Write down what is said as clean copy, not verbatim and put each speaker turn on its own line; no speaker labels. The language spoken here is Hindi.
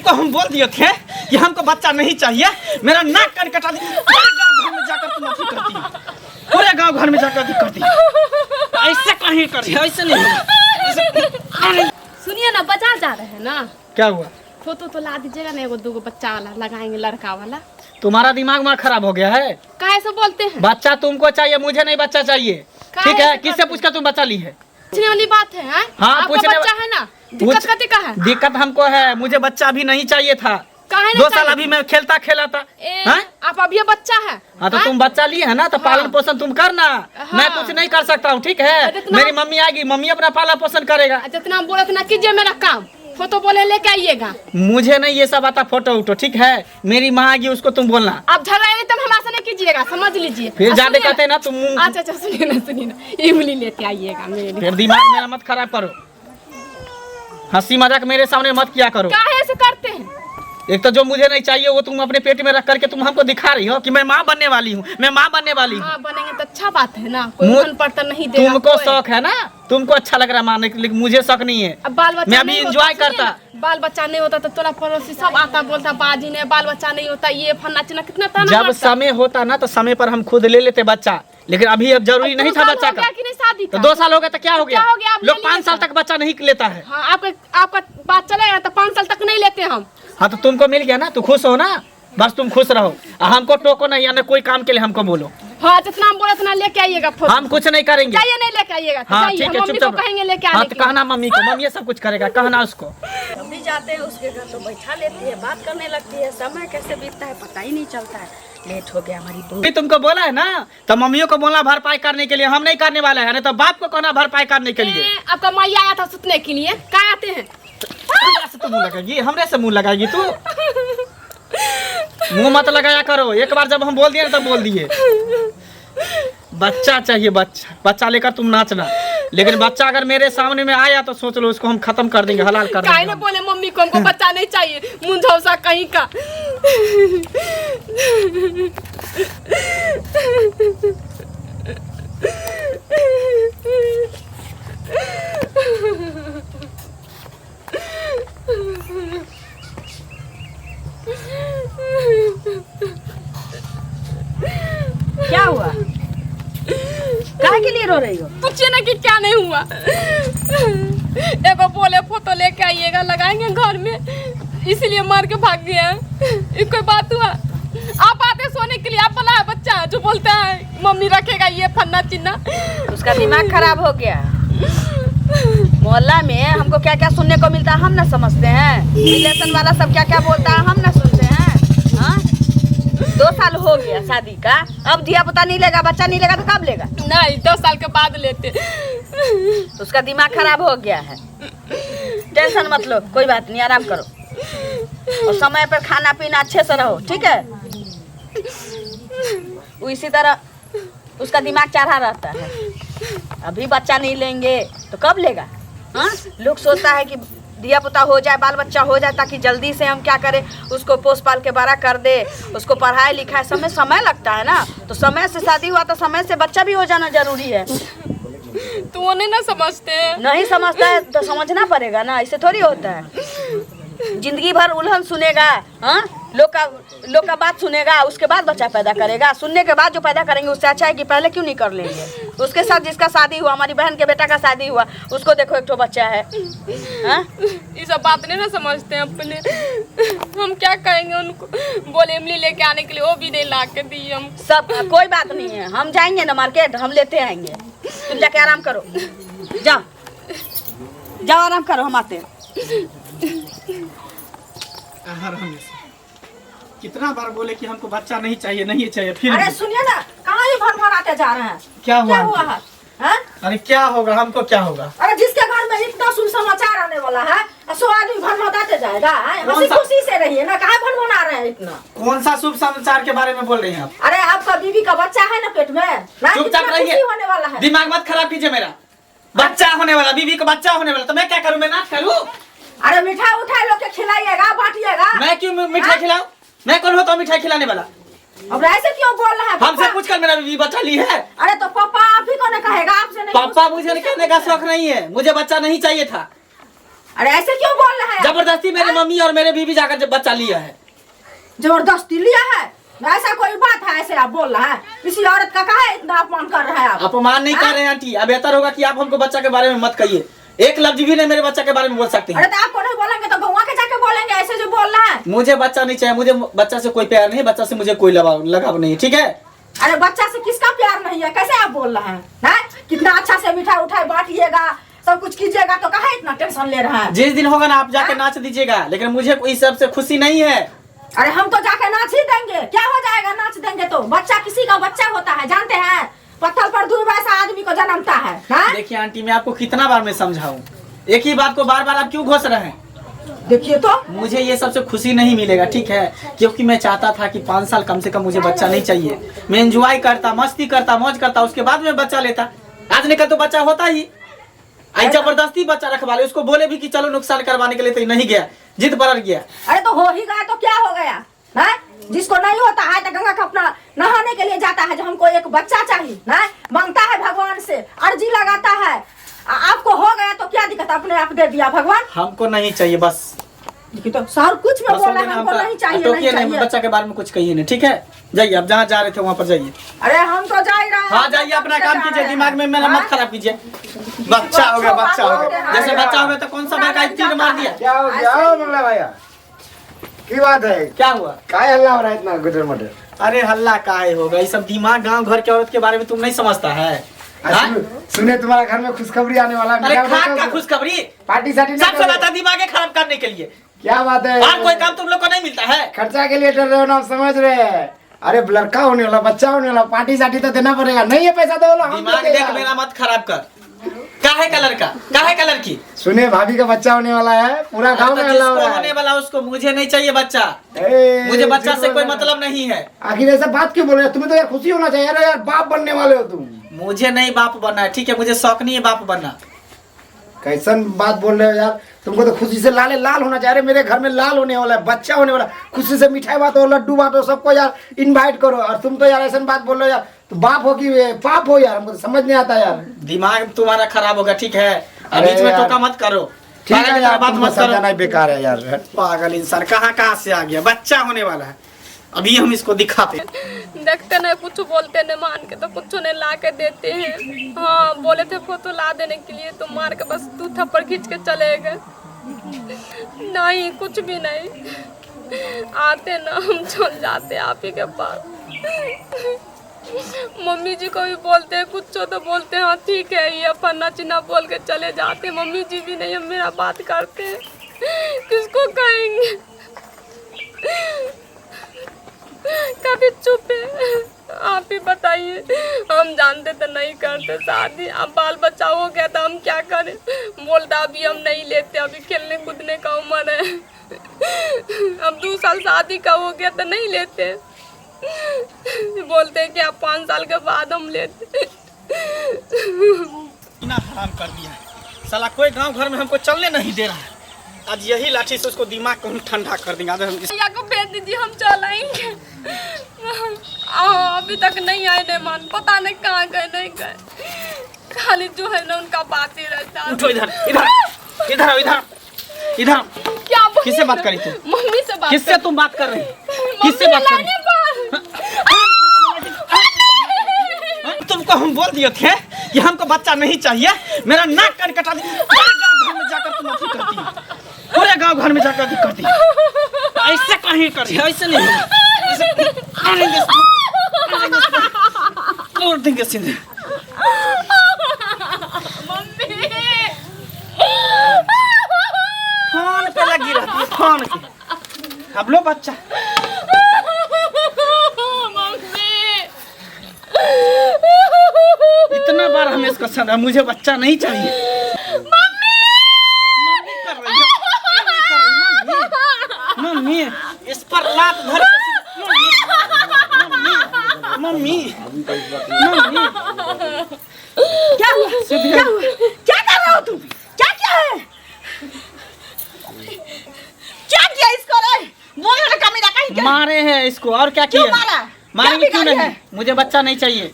तुमको हम बोल दिए थे कि हमको बच्चा नहीं चाहिए, मेरा नाक कान कटा दी, पूरे गांव घर में जाकर तुम अथी करती, पूरे गांव घर में जाकर अथी करती। ऐसे कहीं करती, ऐसे नहीं।
सुनिए ना, बाजार जा रहे हैं ना।
क्या हुआ?
फोटो तो ला दीजिएगा ना, एगो दूगो बच्चा वाला लगाएंगे, लड़का वाला।
तुम्हारा दिमाग में खराब हो गया है?
काहे से बोलते हैं?
बच्चा तुमको चाहिए, मुझे नहीं बच्चा चाहिए। ठीक है, किससे पूछकर तुम बच्चा ली है?
पूछने वाली बात है।
हाँ,
आपका बच्चा है ना, दिक्कत कते का है?
दिक्कत हमको है, मुझे बच्चा अभी नहीं चाहिए था। 2 साल अभी मैं खेलता खेला था।
आप अभी बच्चा है।
हाँ तो तुम बच्चा लिए है ना, तो पालन पोषण तुम करना। मैं कुछ नहीं कर सकता हूँ, ठीक है? मेरी मम्मी आएगी, मम्मी अपना पालन पोषण करेगा।
जितना बोले उतना कीजिए मेरा काम। फोटो बोले लेके आइएगा।
मुझे नहीं ये सब आता फोटो उठो, ठीक है? मेरी माँ आएगी, उसको तुम बोलना।
आप झगड़ा तो हमारे से नहीं कीजिएगा, समझ लीजिए।
फिर ज्यादा कहते ना तुम।
अच्छा सुनिए ना, इमली लेते आइएगा मेरे।
फिर दिमाग मेरा मत खराब करो, हंसी मजाक मेरे सामने मत किया करो।
काहे ऐसे करते हैं?
एक तो जो मुझे नहीं चाहिए वो तुम अपने पेट में रख करके तुम हमको दिखा रही हो कि मैं माँ बनने वाली हूँ, मैं माँ बनने वाली हूँ।
हाँ, बनेंगे तो अच्छा बात है ना, कोई धन पर तो नहीं देगा।
तुमको शौक है ना, तुमको अच्छा लग रहा है मारने के, लेकिन मुझे शौक नहीं है।
अब बाल बच्चा
मैं अभी एंजॉय करता।
बाल बच्चा नहीं होता तो तोरा पड़ोसी सब आता बोलता बाजी ने बाल बच्चा नहीं होता, ये फन्ना चिन्ना कितना ताना
जब
मारता।
समय होता ना तो समय पर हम खुद ले लेते बच्चा, लेकिन अभी अब जरूरी नहीं था बच्चा का।
शादी
तो 2 साल हो गया तो क्या हो गया? लोग 5 साल तक बच्चा नहीं लेता है।
हाँ, आपका बात चलेगा तो 5 साल तक नहीं लेते हम।
हाँ तो तुमको मिल गया ना, तो खुश हो ना, बस तुम खुश रहो। हमको टोको नहीं, या कोई काम के लिए हमको बोलो।
हाँ, जितना हम बोले उतना लेके आइएगा।
हम कुछ नहीं करेंगे।
चाहिए नहीं लेके आइएगा।
हाँ ठीक है, चुपचाप
कहेंगे लेके
हाँ तो कहना मम्मी को, मम्मी ये सब कुछ करेगा, कहना उसको।
अभी जाते हैं उसके घर तो बैठा लेती है, बात करने लगती है, समय कैसे बीतता है पता ही नहीं चलता है। लेट हो गया हमारी बहू।
तुमको बोला है ना, तो मम्मियों को बोला भरपाई करने के लिए, हम नहीं करने वाले हैं, नहीं तो बाप को कहना भरपाई करने के लिए।
आपका मैया आया था सुतने के लिए, क्या आते हैं?
तो मुँह लगाएगी, हमरे से मुँह लगाएगी तू? मुँह मत लगाया करो, एक बार जब हम बोल दिए ना तब बोल दिए। बच्चा चाहिए, बच्चा लेकर तुम नाचना, लेकिन बच्चा अगर मेरे सामने में आया तो सोच लो उसको हम खत्म कर देंगे, हलाल कर देंगे।
काहे बोले मम्मी को हमको बच्चा नहीं चाहिए, मुंझौसा कहीं का।
क्या हुआ? काहे के लिए रो रही हो?
पूछिए ना कि क्या नहीं हुआ। एगो बोले फोटो लेके आइएगा, लगाएंगे घर में, इसलिए मार के भाग गया। कोई बात हुआ? आप आते सोने के लिए, आप बोला है बच्चा जो बोलता है मम्मी रखेगा ये फन्ना चिन्ना।
उसका दिमाग खराब हो गया। मोहल्ला में हमको क्या क्या सुनने को मिलता है हम ना समझते हैं, रिलेशन वाला सब क्या क्या बोलता है हम ना सुनते हैं। हाँ, 2 साल हो गया शादी का, अब धिया पुता नहीं लेगा, बच्चा नहीं लेगा तो कब लेगा?
नहीं, 2 साल के बाद लेते।
तो उसका दिमाग खराब हो गया है। टेंशन मत लो, कोई बात नहीं, आराम करो और समय पर खाना पीना अच्छे से रहो, ठीक है? वो इसी तरह उसका दिमाग चढ़ा रहता है। अभी बच्चा नहीं लेंगे तो कब लेगा? हाँ, लोग सोचता है कि दिया पुता हो जाए, बाल बच्चा हो जाए, ताकि जल्दी से हम क्या करें, उसको पोस पाल के बड़ा कर दे, उसको पढ़ाई लिखाई सब में समय लगता है ना। तो समय से शादी हुआ तो समय से बच्चा भी हो जाना जरूरी है।
तो वो नहीं ना समझते हैं।
नहीं समझता है तो समझना पड़ेगा ना, ऐसे थोड़ी होता है। जिंदगी भर उल्हन सुनेगा, हाँ, लोग का बात सुनेगा, उसके बाद बच्चा पैदा करेगा। सुनने के बाद जो पैदा करेंगे उससे अच्छा है कि पहले क्यों नहीं कर लेंगे। उसके साथ जिसका शादी हुआ, हमारी बहन के बेटा का शादी हुआ, उसको देखो एक तो बच्चा है। हाँ,
ये सब बात नहीं ना समझते हैं अपने। हम क्या कहेंगे उनको? बोले इमली लेके आने के लिए, वो भी नहीं ला के दी हम।
सब कोई बात नहीं है, हम जाएंगे ना मार्केट, हम लेते आएंगे। तुम जाके आराम करो, जाओ जाओ आराम करो, हम आते हैं।
कितना बार बोले कि हमको बच्चा नहीं चाहिए, नहीं चाहिए, फिर
अरे सुनिए ना, कहाँ ही भर आते जा रहे हैं?
क्या हुआ
है? हाँ?
अरे क्या होगा, हमको क्या होगा?
अरे जिसके घर में इतना सुन समाचार आने वाला है, 100 आदमी भनभनाते जाएगा। हंसी खुशी से रहिए ना, कहाँ भनभना रहे हैं इतना?
कौन सा शुभ समाचार के बारे में बोल रही हैं आप?
अरे आपका बीवी का बच्चा है ना पेट में,
चुपचाप रहिए,
होने वाला है।
दिमाग मत खराब कीजिए मेरा। बच्चा होने वाला, बीवी का बच्चा होने वाला, तो मैं क्या करूँ? मैं नाच करूँ?
अरे मिठाई उठाई लोग के खिलाइएगा, बांटिएगा।
मैं क्यों मिठाई खिलाऊं? मैं कौन होता हूँ मिठाई खिलाने वाला?
अब ऐसे क्यों बोल रहा है?
हमसे पूछकर मेरा बीवी बच्चा ली है।
अरे तो पापा आप ही को ने कहेगा, आपसे नहीं।
पापा मुझे कहने का शौक नहीं है, मुझे बच्चा नहीं चाहिए था।
अरे ऐसे क्यों बोल रहा है?
जबरदस्ती मेरी मम्मी और मेरे बीवी जाकर जब बच्चा लिया है।
जबरदस्ती लिया है? ऐसा कोई बात है? ऐसे आप बोल रहा है? किसी औरत का काहे इतना अपमान कर रहा है आप?
अपमान नहीं कर रहे हैं आंटी, अब बेहतर होगा कि आप हमको बच्चा के बारे में मत कहिए। एक लफ्ज भी नहीं मेरे बच्चा के बारे में बोल सकते
अरे
हैं।
तो आपको नहीं बोलेंगे तो गौवा के जाके बोलेंगे, ऐसे जो बोल रहा है।
मुझे बच्चा नहीं चाहिए, मुझे बच्चा से कोई प्यार नहीं, बच्चा से मुझे कोई लगाव नहीं है, ठीक है?
अरे बच्चा से किसका प्यार नहीं है? कैसे आप बोल रहे हैं? कितना अच्छा से मिठाई उठाई बांटिएगा, सब कुछ कीजिएगा, तो कहा इतना टेंशन ले रहा है?
जिस दिन होगा ना आप जाके नाच दीजिएगा, लेकिन मुझे इस सब से खुशी नहीं है।
अरे हम तो जाके नाच ही देंगे। क्या हो जाएगा नाच देंगे तो? बच्चा किसी का बच्चा होता है, जानते हैं? पत्थर पर दूर वैसा आदमी को जन्मता है।
देखिए आंटी, मैं आपको कितना बार मैं समझाऊं, एक ही बात को बार बार आप क्यों घोष रहे हैं?
देखिए तो
मुझे ये सबसे खुशी नहीं मिलेगा, ठीक है? क्योंकि मैं चाहता था कि 5 साल कम से कम मुझे बच्चा नहीं चाहिए। मैं एंजॉय करता, मस्ती करता, मौज करता, उसके बाद में बच्चा लेता। आज निकल तो बच्चा होता ही, आई जबरदस्ती बच्चा रखवा ले। उसको बोले भी कि चलो नुकसान करवाने के लिए, तो नहीं गया, जिद पर गया।
अरे तो हो ही गया तो क्या हो गया है? जिसको नहीं होता है तो गंगा का अपना नहाने के लिए जाता है, जो हमको एक बच्चा चाहिए ना, मांगता है भगवान से, अर्जी लगाता है। आपको हो गया तो क्या दिक्कत, अपने आप दे दिया भगवान।
हमको नहीं चाहिए बस।
तो सर कुछ में बोला हमको नहीं चाहिए, नहीं चाहिए।
बच्चा के बारे में कुछ कहिए नहीं, ठीक है? जाइए, आप जहाँ जा रहे थे वहाँ पर जाइए।
अरे हम तो जा ही रहे हैं।
हाँ जाइए, अपना काम कीजिए, दिमाग में मेरा मत खराब कीजिए। बच्चा हो गया, बच्चा हो गया, जैसे बच्चा हो गया तो कौन सा बेटा तीर मार दिया?
क्या हो गया मंगला भैया? की बात है?
क्या हुआ?
काय हल्ला हो रहा है इतना गुटर मटर?
अरे हल्ला काहे होगा, ये सब दिमाग गांव घर के औरत के बारे में तुम नहीं समझता है?
सुने तुम्हारे घर में खुशखबरी आने वाला है।
अरे खाक का खुशखबरी,
पार्टी साटी
सब चलाता दिमाग खराब करने के लिए।
क्या बात है?
और कोई काम तुम लोग को नहीं मिलता है?
खर्चा के लिए डर रहे हो ना, समझ रहे हैं? अरे लड़का होने वाला, बच्चा होने वाला, पार्टी साटी तो देना पड़ेगा। नहीं है पैसा दो, हम
दिमाग देख मेरा मत खराब कर। काहे कलर का, काहे कलर की?
सुने भाभी का बच्चा होने वाला है, पूरा गांव में हल्ला हो रहा है।
होने वाला उसको, मुझे नहीं चाहिए बच्चा।
ए,
मुझे बच्चा से कोई मतलब नहीं है।
आखिर ऐसा बात क्यों बोल रहे हो? तुम्हें तो यार खुशी होना चाहिए। अरे यार बाप बनने वाले हो तुम।
मुझे नहीं बाप बनना है, ठीक है? मुझे शौक नहीं है बाप बनना।
कैसन बात बोल रहे हो यार? तुमको तो खुशी से लाले लाल होना चाहिए। अरे मेरे घर में लाल होने वाला है, बच्चा होने वाला, खुशी से मिठाई बांटो, लड्डू बांटो, सबको यार इनवाइट करो। और तुम तो यार ऐसा बात बोल रहे हो यार, तो बाप हो कि पाप हो यार? हमको तो समझ नहीं आता यार।
दिमाग तुम्हारा खराब होगा, ठीक है?
अरे
बीच में
यार,
टोका मत करो,
ठीक है यार,
बात मत करो।
समझाना बेकार है यार।
पागल इंसान कहाँ से आ गया? बच्चा होने वाला है, अभी हम इसको दिखाते।
देखते नहीं, कुछ बोलते नहीं, मान के तो कुछ नहीं ला के देते हैं। हाँ बोले थे फोटो ला देने के लिए, तो मार के बस 2 थप्पड़ खींच के चले गए। नहीं कुछ भी नहीं, आते ना हम चल जाते आप ही के पास। मम्मी जी को भी बोलते हैं कुछ तो बोलते हैं हाँ ठीक है, ये फन्ना चिन्ना बोल के चले जाते। मम्मी जी भी नहीं मेरा बात करते, किसको कहेंगे? कभी चुप है, आप ही बताइए। हम जानते तो नहीं करते शादी, अब बाल बच्चा हो गया तो हम क्या करें? बोलता अभी हम नहीं लेते, अभी खेलने कूदने का उम्र है। अब 2 साल शादी का हो गया तो नहीं लेते। बोलते हैं कि आप 5 साल के बाद हम लेते।
इतना हराम कर दिया है साला, कोई गांव घर में हमको चलने नहीं दे रहा है। आज यही लाठी से उसको दिमाग को हम ठंडा कर देंगे। आज हम
भैया को भेज दीजिए, हम चलाएंगे। अभी तक नहीं आए मेहमान, पता नहीं कहाँ गए, नहीं गए। खाली जो है ना उनका बात ही रहता है।
उठो इधर, इधर इधर इधर इधर।
क्या
किससे बात करी तू?
मम्मी से बात।
किससे तुम बात कर रही? किससे बात कर रही? तुमको हम बोल दिए थे कि हमको बच्चा नहीं चाहिए, मेरा नाक कान कटा दी। पूरे गांव घर में जाकर तुम अथी करती है, पूरे गांव घर में जाकर अथी करती है। ऐसे कहीं करी, ऐसे नहीं तोड़ देंगे सीधे।
मम्मी
फोन पे लगी रहती है, फोन पे। अब लो बच्चा। इतना बार हमें इसको समझा, मुझे बच्चा नहीं चाहिए। मम्मी कर रही है, मम्मी इस पर लात धर के। मम्मी मम्मी
क्या हुआ? क्या हुआ? क्या कर रहे हो तुम? क्या किया है? क्या किया इसको? रे बोलो ना, कमीना कहीं क्या?
मारे हैं इसको, और क्या किया?
क्यों मारा?
मारेंगे क्यों
बिगाड़ी
नहीं?
है?
मुझे बच्चा नहीं चाहिए।